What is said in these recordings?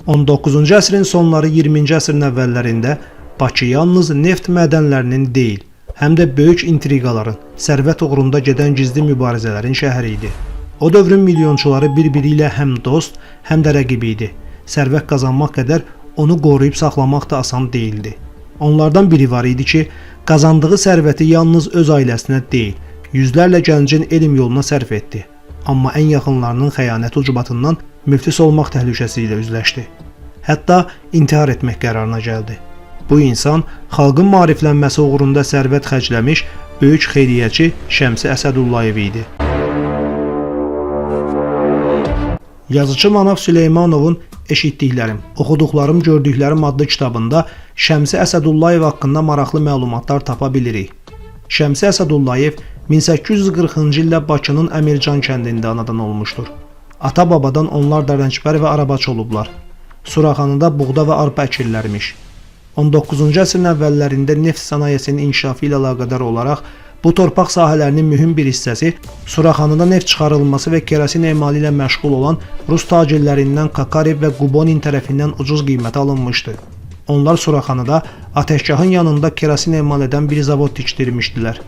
19-cu əsrin sonları 20-ci əsrin əvvəllərində Bakı yalnız neft mədənlərinin deyil, həm də böyük intriqaların, sərvət uğrunda gedən gizli mübarizələrin şəhəri idi. O dövrün milyonçuları bir-biri ilə həm dost, həm də rəqibi idi. Sərvət qazanmaq qədər onu qoruyub saxlamaq da asan deyildi. Onlardan biri var idi ki, qazandığı sərvəti yalnız öz ailəsinə deyil, yüzlərlə gəncin elm yoluna sərf etdi. Amma ən yaxınlarının xəyanət ucbatından müflis olmaq təhlükəsi ilə üzləşdi. Hətta intihar etmək qərarına gəldi. Bu insan xalqın maariflənməsi uğrunda sərvət xərcləmiş böyük xeyriyyəçi Şəmsi Əsədullayev idi. Yazıcı Manav Süleymanovun Eşitdiklərim, Oxuduqlarım, Gördüklərim adlı kitabında Şəmsi Əsədullayev haqqında maraqlı məlumatlar tapa bilirik. Şəmsi Əsədullayev 1840-cı ildə Bakının Əmircan kəndində anadan olmuşdur. Ata-babadan onlar da rəngpər və arabaçı olublar. Suraxanıda buğda və arpa əkirlərmiş. 19-cu əsrin əvvəllərində neft sənayesinin inkişafı ilə əlaqədar olaraq bu torpaq sahələrinin mühüm bir hissəsi Suraxanıda neft çıxarılması və kerosin emalı ilə məşğul olan Rus tacirlərindən Kakarev və Qubonin tərəfindən ucuz qiymətə alınmışdı. Onlar Suraxanıda atəşgahın yanında kerosin emal edən bir zavod tikdirmişdilər.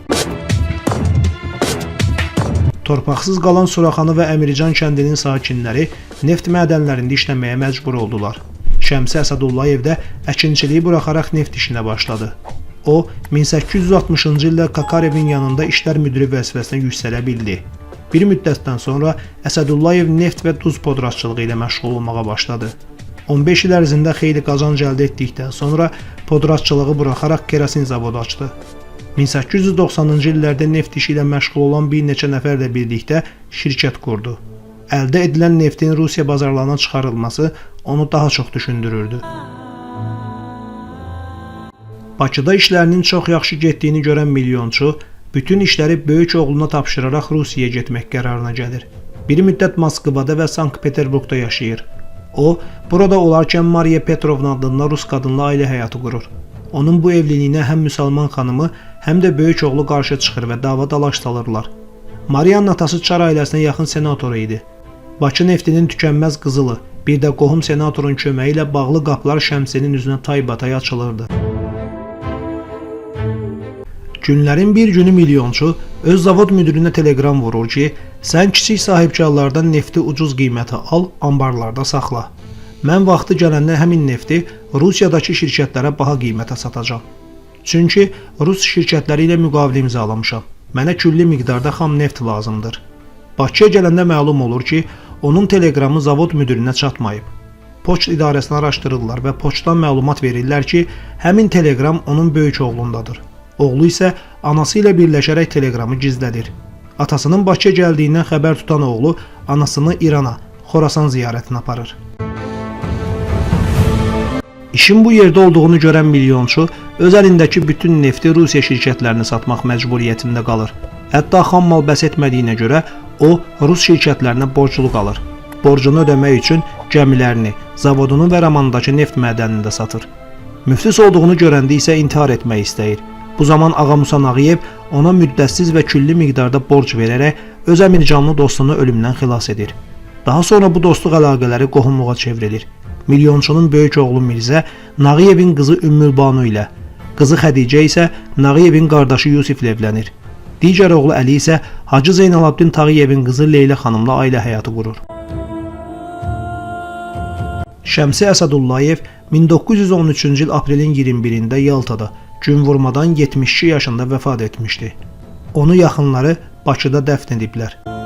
Torpaqsız qalan Suraxanı və Əmircan kəndinin sakinləri neft mədənlərində işləməyə məcbur oldular. Şəmsi Əsədullayev də əkinçiliyi buraxaraq neft işinə başladı. O, 1860-cı ildə Kakarevin yanında işlər müdiri vəzifəsinə yüksələ bildi. Bir müddətdən sonra Əsədullayev neft və duz podratçılığı ilə məşğul olmağa başladı. 15 il ərzində xeyli qazanc əldə etdikdən sonra podratçılığı buraxaraq kerosin zavodu açdı. 1890-cı illərdə neft işi ilə məşğul olan bir neçə nəfərlə birlikdə şirkət qurdu. Əldə edilən neftin Rusiya bazarlarına çıxarılması onu daha çox düşündürürdü. Bakıda işlərinin çox yaxşı getdiyini görən milyonçu, bütün işləri böyük oğluna tapşıraraq Rusiyaya getmək qərarına gəlir. Bir müddət Moskvada və Sankt-Peterburqda yaşayır. O, burada olarkən Mariya Petrovna adında rus qadınla ailə həyatı qurur. Onun bu evliliyinə həm müsəlman xanımı, həm də böyük oğlu qarşı çıxır və dava dalaş salırlar. Mariyanın atası Çar ailəsinə yaxın senatoru idi. Bakı neftinin tükənməz qızılı, bir də qohum senatorun köməyi ilə bağlı qapılar Şəmsinin üzünə taybatay açılırdı. Günlərin bir günü milyonçu öz zavod müdirinə telegram vurur ki, sən kiçik sahibkarlardan nefti ucuz qiymətə al, ambarlarda saxla. Mən vaxtı gələndə həmin nefti Rusiyadakı şirkətlərə baha qiymətə satacağam. Çünki Rus şirkətləri ilə müqavilə imzalamışam. Mənə külli miqdarda xam neft lazımdır. Bakıya gələndə məlum olur ki, onun teleqramı zavod müdirinə çatmayıb. Poçt idarəsini araşdırırlar və poçtdan məlumat verirlər ki, həmin teleqram onun böyük oğlundadır. Oğlu isə anası ilə birləşərək teleqramı gizlədir. Atasının Bakıya gəldiyindən xəbər tutan oğlu anasını İrana, Xorasan ziyarətinə aparır. İşin bu yerdə olduğunu görən milyonçu öz əlindəki bütün nefti Rusiya şirkətlərinə satmaq məcburiyyətində qalır. Hətta xam mal bəs etmədiyinə görə o, Rus şirkətlərinə borclu qalır. Borcunu ödəmək üçün gəmilərini, zavodunu və Ramandakı neft mədənini də satır. Müflis olduğunu görəndə isə intihar etmək istəyir. Bu zaman Ağa Musa Nağıyev ona müddətsiz və külli miqdarda borc verərək öz əmircanlı dostunu ölümdən xilas edir. Daha sonra bu dostluq əlaqələri qohumluğa çevrilir. Milyonçunun böyük oğlu Mirzə Nağıyevin qızı Ümmülbanu ilə, qızı Xədicə isə Nağıyevin qardaşı Yusiflə evlənir. Digər oğlu Əli isə Hacı Zeynalabdin Tağıyevin qızı Leyla xanımla ailə həyatı qurur. Şəmsi Əsədullayev 1913-cü il aprelin 21-də Yaltada gün vurmadan 72 yaşında vəfat etmişdi. Onu yaxınları Bakıda dəfn ediblər.